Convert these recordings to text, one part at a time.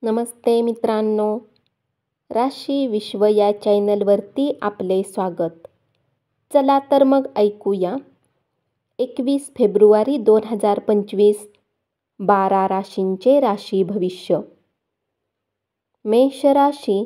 नमस्ते मित्रांनो, राशी विश्व या चॅनलवरती आपले स्वागत. चला तर मग ऐकूया 21 फेब्रुवारी 2025 12 राशींचे राशी भविष्य. मेष राशी.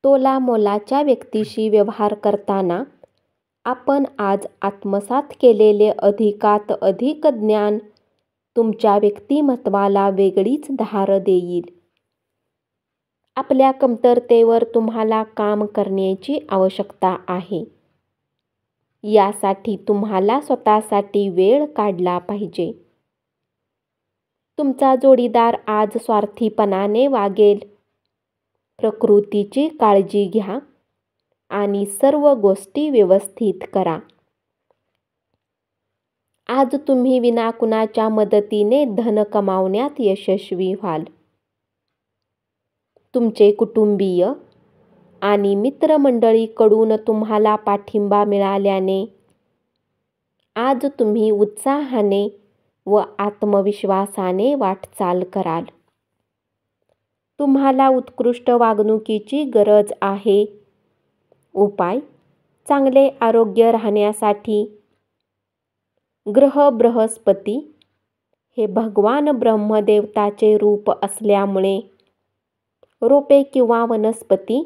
तोलामोलाच्या व्यक्तीशी व्यवहार करताना आपण आज आत्मसात केलेले अधिकात अधिक ज्ञान तुमच्या व्यक्तिमत्वाला वेगळीच धार देईल. आपल्या कमतरतेवर तुम्हाला काम करण्याची आवश्यकता आहे. यासाठी तुम्हाला स्वतःसाठी वेळ काढला पाहिजे. तुमचा जोडीदार आज स्वार्थीपणाने वागेल. प्रकृतीची काळजी घ्या आणि सर्व गोष्टी व्यवस्थित करा. आज तुम्ही विना कुणाच्या मदतीने धन कमावण्यात यशस्वी व्हाल. तुमचे कुटुंबीय आणि मित्रमंडळीकडून तुम्हाला पाठिंबा मिळाल्याने आज तुम्ही उत्साहाने व आत्मविश्वासाने वाटचाल कराल. तुम्हाला उत्कृष्ट वागणुकीची गरज आहे. उपाय: चांगले आरोग्य राहण्यासाठी ग्रह बृहस्पती हे भगवान ब्रह्मदेवताचे रूप असल्यामुळे रोपे किंवा वनस्पती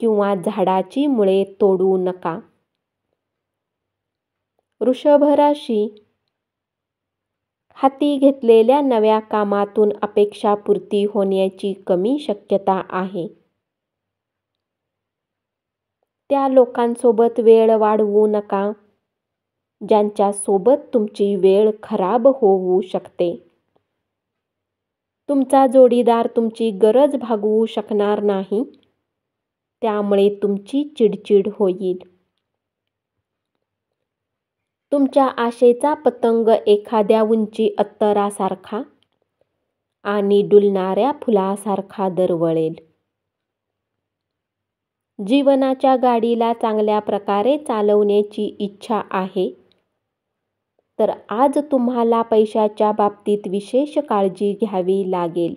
किंवा झाडाची मुळे तोडू नका. वृषभ राशी. हाती घेतलेल्या नव्या कामातून अपेक्षापूर्ती होण्याची कमी शक्यता आहे. त्या लोकांसोबत वेळ वाढवू नका ज्यांच्यासोबत तुमची वेळ खराब होऊ शकते. तुमचा जोडीदार तुमची गरज भागवू शकणार नाही, त्यामुळे तुमची चिडचिड होईल. तुमच्या आशेचा पतंग एखाद्या उंची अत्तरासारखा आणि डुलणाऱ्या फुलासारखा दरवळेल. जीवनाच्या गाडीला चांगल्या प्रकारे चालवण्याची इच्छा आहे, तर आज तुम्हाला पैशाच्या बाबतीत विशेष काळजी घ्यावी लागेल.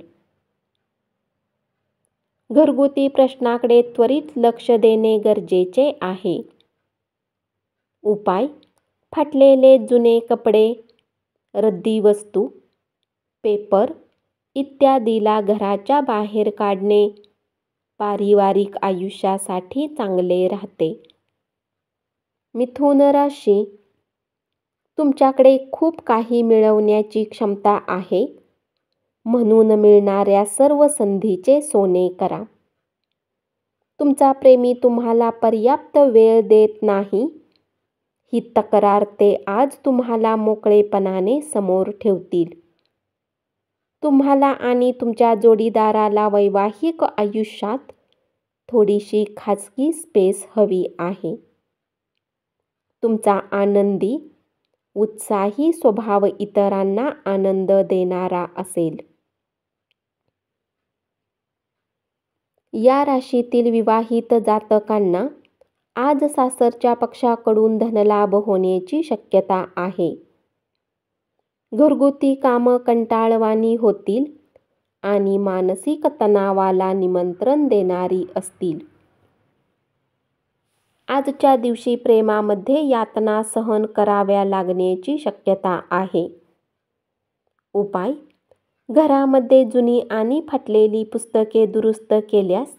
घरगुती प्रश्नाकडे त्वरित लक्ष देणे गरजेचे आहे. उपाय: फाटलेले जुने कपडे, रद्दी वस्तू, पेपर इत्यादीला घराच्या बाहेर काढणे पारिवारिक आयुष्यासाठी चांगले राहते. मिथुन राशी. तुमच्याकडे खूप काही मिळवण्याची क्षमता आहे, म्हणून मिळणाऱ्या सर्व संधीचे सोने करा. तुमचा प्रेमी तुम्हाला पर्याप्त वेळ देत नाही, ही तक्रार ते आज तुम्हाला मोकळेपणाने समोर ठेवतील. तुम्हाला आणि तुमच्या जोडीदाराला वैवाहिक आयुष्यात थोडीशी खाजगी स्पेस हवी आहे. तुमचा आनंदी, उत्साही स्वभाव इतरांना आनंद देणारा असेल. या राशीतील विवाहित जातकांना आज सासरच्या पक्षाकडून धनलाभ होण्याची शक्यता आहे. घरगुती कामं कंटाळवाणी होतील आणि मानसिक तणावाला निमंत्रण देणारी असतील. आजच्या दिवशी प्रेमामध्ये यातना सहन कराव्या लागण्याची शक्यता आहे. उपाय: घरामध्ये जुनी आणि फाटलेली पुस्तके दुरुस्त केल्यास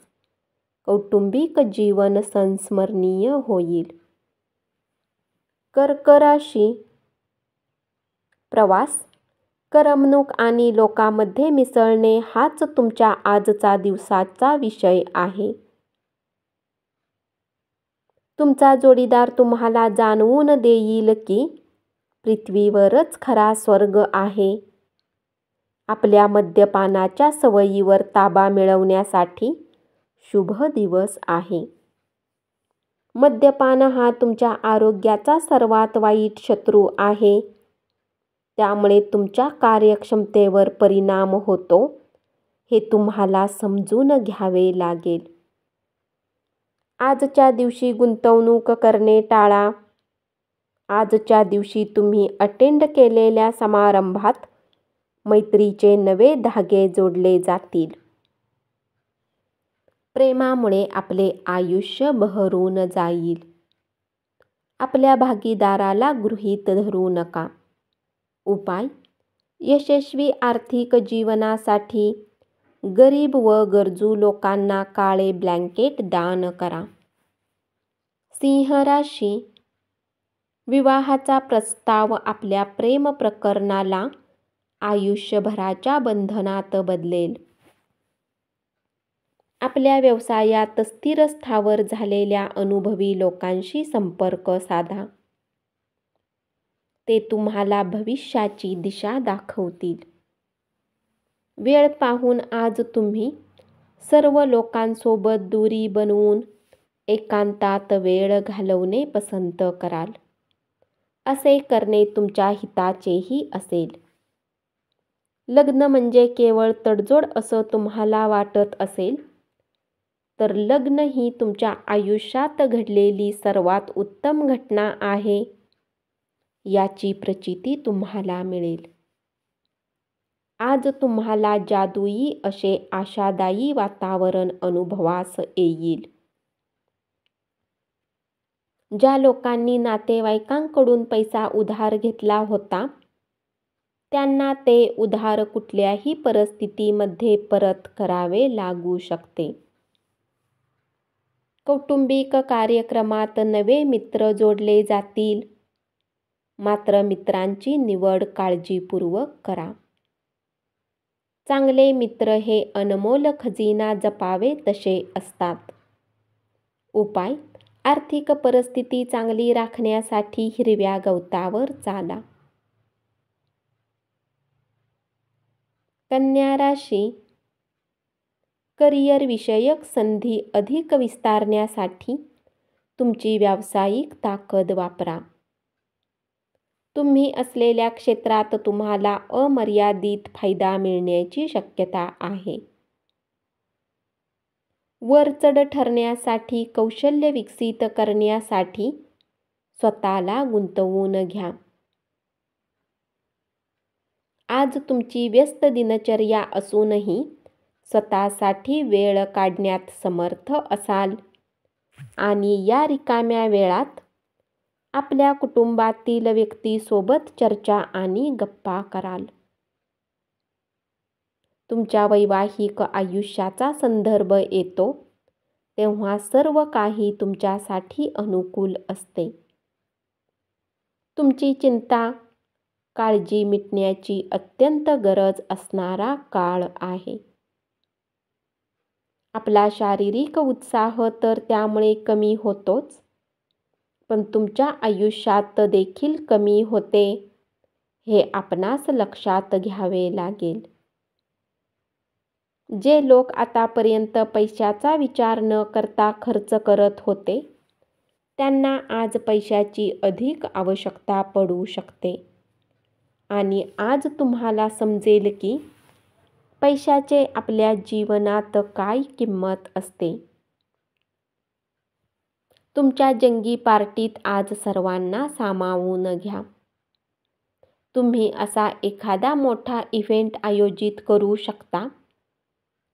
कौटुंबिक जीवन संस्मरणीय होईल. कर्क राशी. प्रवास, करमणूक आणि लोकांमध्ये मिसळणे हाच तुमच्या आजचा दिवसाचा विषय आहे. तुमचा जोडीदार तुम्हाला जाणवून देईल की पृथ्वीवरच खरा स्वर्ग आहे. आपल्या मद्यपानाच्या सवयीवर ताबा मिळवण्यासाठी शुभ दिवस आहे. मद्यपान हा तुमच्या आरोग्याचा सर्वात वाईट शत्रू आहे, त्यामुळे तुमच्या कार्यक्षमतेवर परिणाम होतो, हे तुम्हाला समजून घ्यावे लागेल. आजच्या दिवशी गुंतवणूक करणे टाळा. आजच्या दिवशी तुम्ही अटेंड केलेल्या समारंभात मैत्रीचे नवे धागे जोडले जातील. प्रेमामुळे आपले आयुष्य बहरून जाईल. आपल्या भागीदाराला गृहीत धरू नका. उपाय: यशस्वी आर्थिक जीवनासाठी गरीब व गरजू लोकांना काळे ब्लँकेट दान करा. सिंह राशी: विवाहाचा प्रस्ताव आपल्या प्रेम प्रकरणाला आयुष्यभराच्या बंधनात बदलेल. आपल्या व्यवसायात स्थिर स्थावर झालेल्या अनुभवी लोकांशी संपर्क साधा. ते तुम्हाला भविष्याची दिशा दाखवतील. वेळ पाहून आज तुम्ही सर्व लोकांसोबत दूरी बनवून एकांतात वेळ घालवणे पसंत कराल. असे करणे तुमच्या हिताचेही असेल. लग्न म्हणजे केवळ तडजोड असं तुम्हाला वाटत असेल तर लग्न ही तुमच्या आयुष्यात घडलेली सर्वात उत्तम घटना आहे याची प्रचिती तुम्हाला मिळेल. आज तुम्हाला जादुई असे आशादायी वातावरण अनुभवास येईल. ज्या लोकांनी नातेवाईकांकडून पैसा उधार घेतला होता त्यांना ते उधार कुठल्याही परिस्थितीमध्ये परत करावे लागू शकते. कौटुंबिक कार्यक्रमात नवे मित्र जोडले जातील. मात्र मित्रांची निवड काळजीपूर्वक करा. चांगले मित्र हे अनमोल खजिना जपावे तसे असतात. उपाय: आर्थिक परिस्थिती चांगली राखण्यासाठी हिरव्या गवतावर चाला. कन्या राशी: करिअर विषयक संधी अधिक विस्तारण्यासाठी तुमची व्यावसायिक ताकद वापरा. तुम्ही असलेल्या क्षेत्रात तुम्हाला अमर्यादित फायदा मिळण्याची शक्यता आहे. वरचढ ठरण्यासाठी कौशल्य विकसित करण्यासाठी स्वतःला गुंतवून घ्या. आज तुमची व्यस्त दिनचर्या असूनही स्वतःसाठी वेळ काढण्यात समर्थ असाल आणि या रिकाम्या वेळात आपल्या कुटुंबातील व्यक्तीसोबत चर्चा आणि गप्पा कराल. तुमच्या वैवाहिक आयुष्याचा संदर्भ येतो तेव्हा सर्व काही तुमच्यासाठी अनुकूल असते. तुमची चिंता, काळजी मिटण्याची अत्यंत गरज असणारा काळ आहे. आपला शारीरिक उत्साह तर त्यामुळे कमी होतोच, पण तुमच्या आयुष्यात देखील कमी होते हे आपणास लक्षात घ्यावे लागेल. जे लोक आतापर्यंत पैशाचा विचार न करता खर्च करत होते त्यांना आज पैशाची अधिक आवश्यकता पडू शकते आणि आज तुम्हाला समजेल की पैशाचे आपल्या जीवनात काय किंमत असते. तुमच्या जंगी पार्टीत आज सर्वांना सामावून घ्या. तुम्ही असा एखादा मोठा इव्हेंट आयोजित करू शकता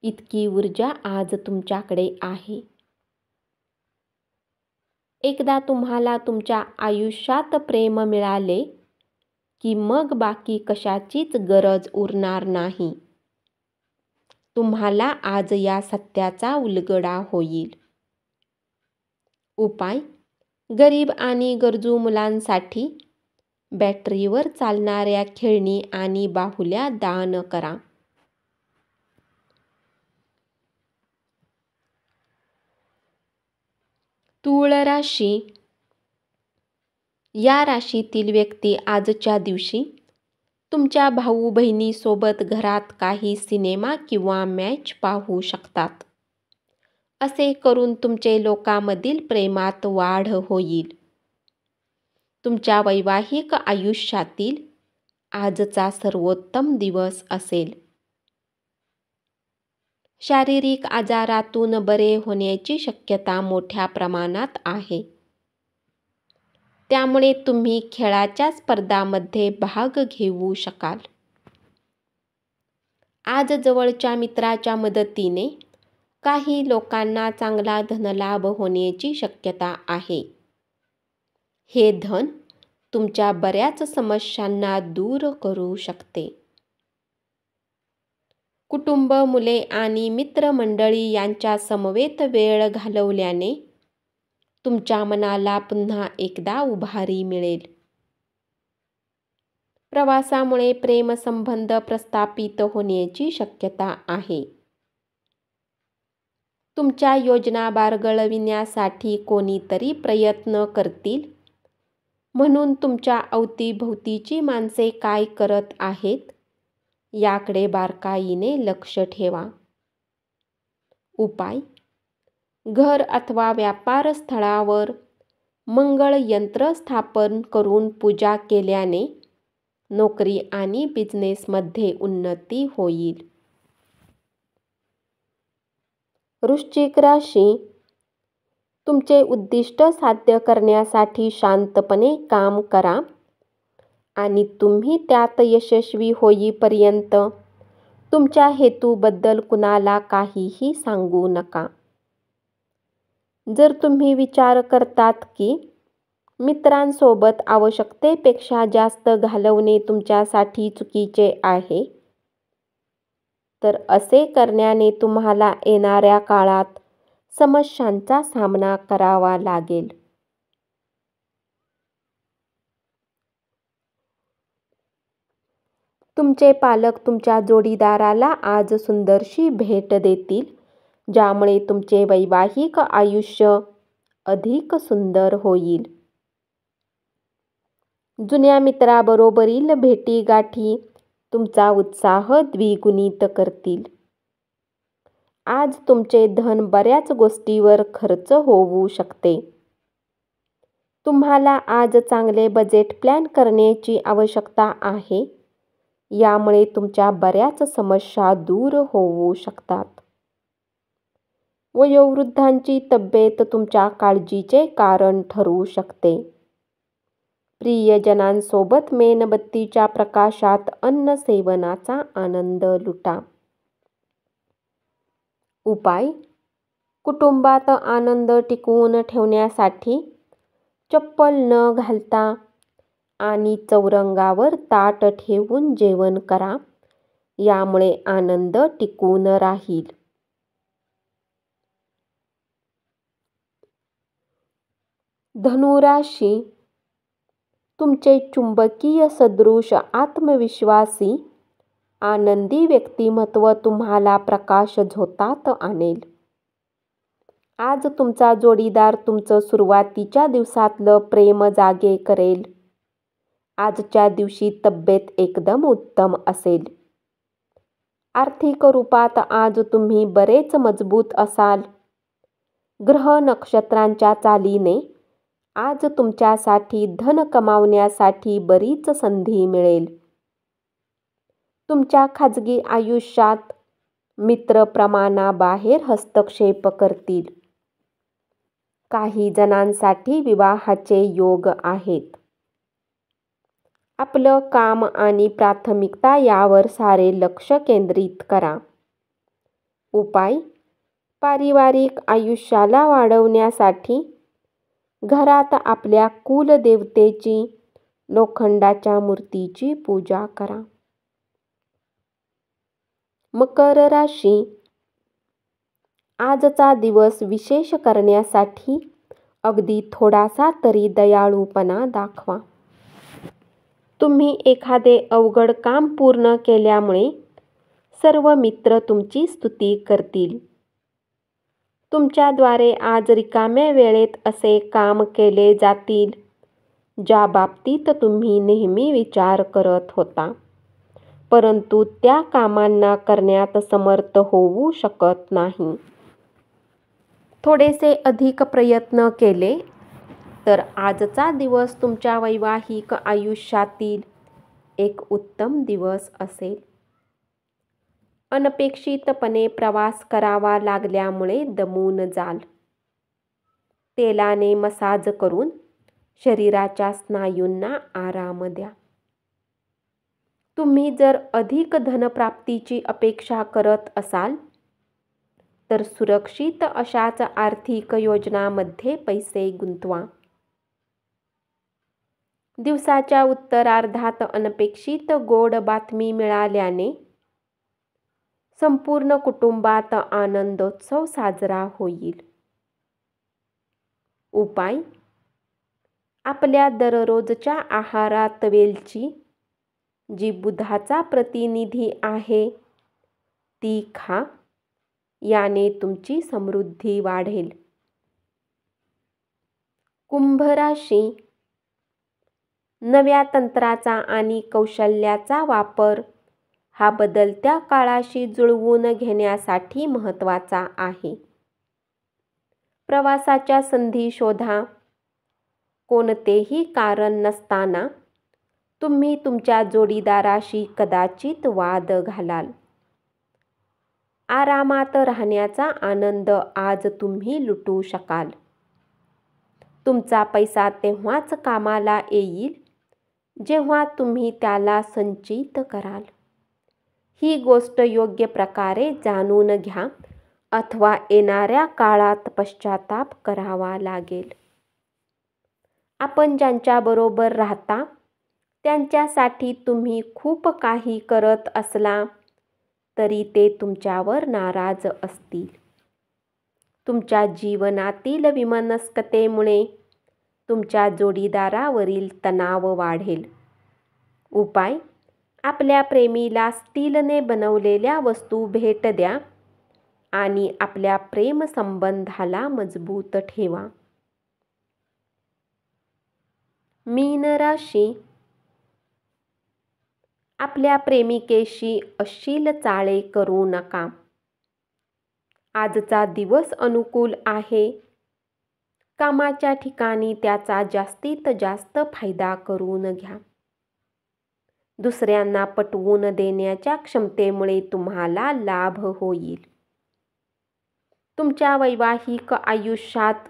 इतकी ऊर्जा आज तुमच्याकडे आहे. एकदा तुम्हाला तुमच्या आयुष्यात प्रेम मिळाले की मग बाकी कशाचीच गरज उरणार नाही. तुम्हाला आज या सत्याचा उलगडा होईल. उपाय: गरीब आणि गरजू मुलांसाठी बॅटरीवर चालणाऱ्या खेळणी आणि बाहुल्या दान करा. तूळ राशी: या राशीतील व्यक्ती आजच्या दिवशी तुमच्या भाऊ बहिणीसोबत घरात काही सिनेमा किंवा मॅच पाहू शकतात. असे करून तुमचे लोकांमधील प्रेमात वाढ होईल. तुमच्या वैवाहिक आयुष्यातील आजचा सर्वोत्तम दिवस असेल. शारीरिक आजारातून बरे होण्याची शक्यता मोठ्या प्रमाणात आहे. त्यामुळे तुम्ही खेळाच्या स्पर्धांमध्ये भाग घेऊ शकाल. आज जवळच्या मित्राच्या मदतीने काही लोकांना चांगला धनलाभ होण्याची शक्यता आहे. हे धन तुमच्या बऱ्याच समस्यांना दूर करू शकते. कुटुंब, मुले आणि मित्रमंडळी यांच्या समवेत वेळ घालवल्याने तुमच्या मनाला पुन्हा एकदा उभारी मिळेल. प्रवासामुळे प्रेमसंबंध प्रस्थापित होण्याची शक्यता आहे. तुमच्या योजना बारगळविण्यासाठी कोणीतरी प्रयत्न करतील, म्हणून तुमच्या अवतीभोवतीची माणसे काय करत आहेत याकडे बारकाईने लक्ष ठेवा. उपाय: घर अथवा व्यापार स्थळावर मंगळ यंत्र स्थापन करून पूजा केल्याने नोकरी आणि बिझनेसमध्ये उन्नती होईल. वृश्चिक राशी, तुमचे उद्दिष्ट साध्य करण्यासाठी शांतपणे काम करा आणि तुम्ही त्यात यशस्वी होईपर्यंत तुमच्या हेतूबद्दल कुणाला काहीही सांगू नका. जर तुम्ही विचार करतात की मित्रांसोबत आवश्यकतेपेक्षा जास्त घालवणे तुमच्यासाठी चुकीचे आहे, तर असे करण्याने तुम्हाला येणाऱ्या काळात समस्यांचा सामना करावा लागेल. तुमचे पालक तुमच्या जोडीदाराला आज सुंदरशी भेट देतील, ज्यामुळे तुमचे वैवाहिक आयुष्य अधिक सुंदर होईल. जुन्या मित्राबरोबरील भेटीगाठी तुमचा उत्साह द्विगुणित करतील. आज तुमचे धन बऱ्याच गोष्टींवर खर्च होऊ शकते. तुम्हाला आज चांगले बजेट प्लॅन करण्याची आवश्यकता आहे, यामुळे तुमच्या बऱ्याच समस्या दूर होऊ शकतात. वयोवृद्धांची तब्येत तुमच्या काळजीचे कारण ठरू शकते. प्रियजनांसोबत मेणबत्तीच्या प्रकाशात अन्न सेवनाचा आनंद लुटा. उपाय: कुटुंबात आनंद टिकवून ठेवण्यासाठी चप्पल न घालता आणि चौरंगावर ताट ठेवून जेवण करा, यामुळे आनंद टिकून राहील. धनुराशी, तुमचे चुंबकीय सदृश आत्मविश्वासी आनंदी व्यक्तिमत्व तुम्हाला प्रकाश झोतात आणेल. आज तुमचा जोडीदार तुमचं सुरुवातीच्या दिवसातलं प्रेम जागे करेल. आजच्या दिवशी तब्येत एकदम उत्तम असेल. आर्थिक रूपात आज तुम्ही बरेच मजबूत असाल. ग्रह नक्षत्रांच्या चालीने आज तुमच्यासाठी धन कमावण्यासाठी बरीच संधी मिळेल. तुमच्या खाजगी आयुष्यात मित्र प्रमाणाबाहेर हस्तक्षेप करतील. काही जणांसाठी विवाहाचे योग आहेत. आपलं काम आणि प्राथमिकता यावर सारे लक्ष केंद्रित करा. उपाय: पारिवारिक आयुष्याला वाढवण्यासाठी घरात आपल्या कुलदेवतेची लोखंडाच्या मूर्तीची पूजा करा. मकर राशी, आजचा दिवस विशेष करण्यासाठी अगदी थोडासा तरी दयाळूपणा दाखवा. तुम्ही एखादे अवघड काम पूर्ण केल्यामुळे सर्व मित्र तुमची स्तुती करतील. तुमच्याद्वारे आज रिकाम्या वेळेत असे काम केले जातील, ज्या बाबतीत तुम्ही नेहमी विचार करत होता, परंतु त्या कामांना करण्यात समर्थ होऊ शकत नाही. थोडेसे अधिक प्रयत्न केले तर आजचा दिवस तुमच्या वैवाहिक आयुष्यातील एक उत्तम दिवस असेल. अनपेक्षितपणे प्रवास करावा लागल्यामुळे दमून जाल. तेलाने मसाज करून शरीराच्या स्नायूंना आराम द्या. तुम्ही जर अधिक धनप्राप्तीची अपेक्षा करत असाल तर सुरक्षित अशाच आर्थिक योजनांमध्ये पैसे गुंतवा. दिवसाच्या उत्तरार्धात अनपेक्षित गोड बातमी मिळाल्याने संपूर्ण कुटुंबात आनंदोत्सव साजरा होईल. उपाय: आपल्या दररोजच्या आहारात वेलची, जी बुधाचा प्रतिनिधी आहे, ती खा. याने तुमची समृद्धी वाढेल. कुंभ राशी. नव्या तंत्राचा आणि कौशल्याचा वापर हा बदलत्या काळाशी जुळवून घेण्यासाठी महत्त्वाचा आहे. प्रवासाच्या संधी शोधा. कोणतेही कारण नसताना तुम्ही तुमच्या जोडीदाराशी कदाचित वाद घालाल. आरामात राहण्याचा आनंद आज तुम्ही लुटू शकाल. तुमचा पैसा तेव्हाच कामाला येईल जेव्हा तुम्ही त्याला संचित कराल. ही गोष्ट योग्य प्रकारे जाणून घ्या अथवा येणाऱ्या काळात पश्चाताप करावा लागेल. आपण ज्यांच्याबरोबर राहता त्यांच्यासाठी तुम्ही खूप काही करत असला तरी ते तुमच्यावर नाराज असतील. तुमच्या जीवनातील विमनस्कतेमुळे तुमच्या जोडीदारावरील तणाव वाढेल. उपाय: आपल्या प्रेमीला स्टीलने बनवलेल्या वस्तू भेट द्या आणि आपल्या प्रेमसंबंधाला मजबूत ठेवा. मीन राशी. आपल्या प्रेमिकेशी अश्लील चाळे करू नका. आजचा दिवस अनुकूल आहे. कामाच्या ठिकाणी त्याचा जास्तीत जास्त फायदा करून घ्या. दुसऱ्यांना पटवून देण्याच्या क्षमतेमुळे तुम्हाला लाभ होईल. तुमच्या वैवाहिक आयुष्यात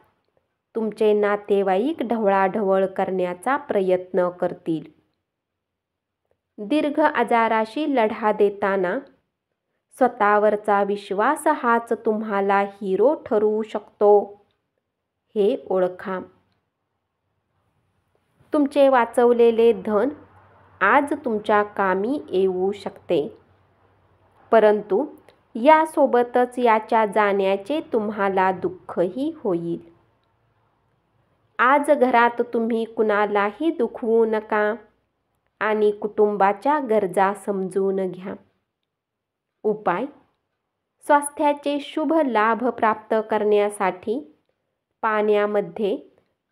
तुमचे नातेवाईक ढवळाढवळ करण्याचा प्रयत्न करतील. दीर्घ आजाराशी लढा देताना स्वतःवरचा विश्वास हाच तुम्हाला हिरो ठरवू शकतो, हे ओळखा. तुमचे वाचवलेले धन आज तुमच्या कामी येऊ शकते, परंतु यासोबतच याच्या जाण्याचे तुम्हाला दुःखही होईल. आज घरात तुम्ही कुणालाही दुखवू नका आणि कुटुंबाच्या गरजा समजून घ्या. उपाय: स्वास्थ्याचे शुभ लाभ प्राप्त करण्यासाठी पाण्यामध्ये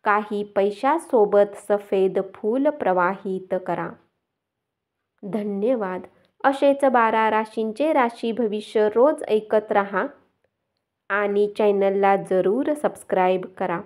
काही पैशासोबत सफेद फूल प्रवाहित करा. धन्यवाद. असेच 12 राशींचे राशी भविष्य रोज ऐकत रहा आणि चॅनलला जरूर सबस्क्राईब करा.